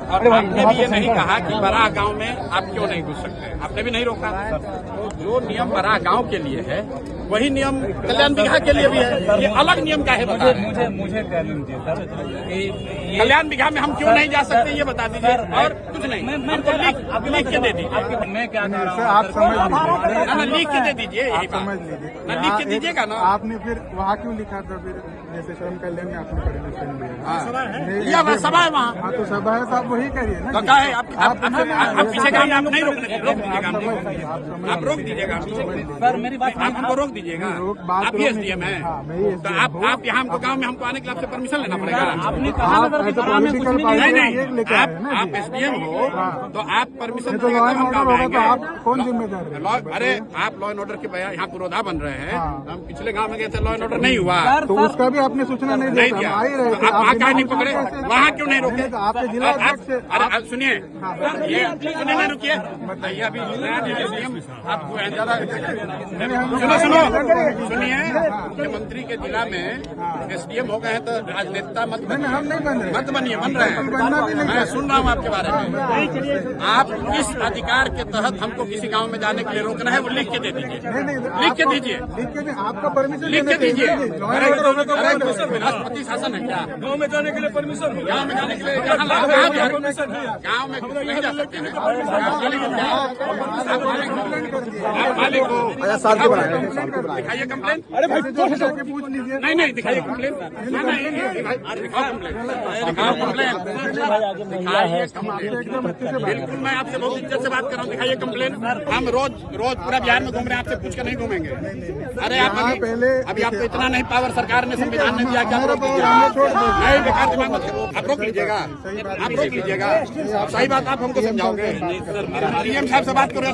और आपने भी ये नहीं कहा कि बराह गांव में आप क्यों नहीं घुस सकते, आपने भी नहीं रोका। तो जो नियम बराह गांव के लिए है वही नियम कल्याण बिगहा के लिए भी है। ये अलग नियम का है, बता रहे हैं। मुझे कह दीजिए सर, कल्याण बिगहा में हम क्यों नहीं जा सकते ये बता दीजिए, और कुछ नहीं। हमको लिख के दे दीजिए। मैं क्या कह रहा हूँ, आप समझ लीजिए ना लिख के दे दीजिए, यही बात। समझ लीजिए ना लिख के दीजिएगा ना। आपने फिर वहाँ क्यों लिखा था, फिर जैसे श्रम कल्याण में आपने परमिशन लिया। या सभा है वहाँ, हाँ तो सभा है तो आप वही करिए ना। तो क्या है आप पीछे गाँव में आप नहीं रोक दीजिएगा, आप रोक दीजिएगा सर मेरी बात आप हमको रोक दीजिएगा। आप ही SDM है, तो आप यहाँ हमको गांव में हमको आने के लिए आपसे परमिशन लेना पड़ेगा। आपने कहा ना सर कि बराह में कुछ नहीं। नहीं, आप SDM हो तो आप परमिशन तो लॉ एंड ऑर्डर होगा तो आप कौन जिम्मेदार है? अरे आप लॉ एंड ऑर्डर के यहाँ पुरोधा बन रहे हैं। हम पिछले गांव में गए थे, लॉ एंड ऑर्डर नहीं हुआ, तो उसका भी आपने सूचना नहीं नहीं दिया। दिया। आ ही रहे थे, आप वहाँ क्यों नहीं पकड़े, वहाँ क्यों नहीं रोके? आपके जिला अध्यक्ष से अरे सुनिए, ये सुनिए ना, रुकिए, बताइए। अभी नया SDM आप ज्यादा सुनिए, मुख्यमंत्री के जिला में SDM हो गए हैं तो राजनेता मत बनिए, हम नहीं बन रहे, मत बनिए, बन रहे हैं। मैं सुन रहा हूँ आपके बारे में। आप किस अधिकार के तहत हमको किसी गांव में जाने के लिए रोकना है वो लिख के दे दीजिए, लिख के दीजिए, लिख के आपका परमिशन लिख के दीजिए। लॉ एंड ऑर्डर होगा तो राष्ट्रपति शासन है क्या? गाँव में जाने के लिए परमिशन, गाँव में जाने के लिए गाँव में नहीं जा सकते हैं। आप मालिक हो, दिखाइए कंप्लेन। अरे भाई पूछ लीजिए। नहीं दिखाइए कंप्लेन, दिखाओ कंप्लेन, बिल्कुल। मैं आपसे बहुत इज्जत से बात कर रहा हूँ, दिखाइए कंप्लेन। हम रोज पूरा बिहार में घूम रहे हैं, आपसे पूछ कर नहीं घूमेंगे। अरे आप अभी आपको इतना नहीं पावर सरकार ने, संविधान ने दिया क्या? आप रोक नहीं, बेकार दिमाग मत करो, आप रोक लीजिएगा, आप रोक लीजिएगा। सही बात आप हमको समझाओगे। CM साहब से बात करो।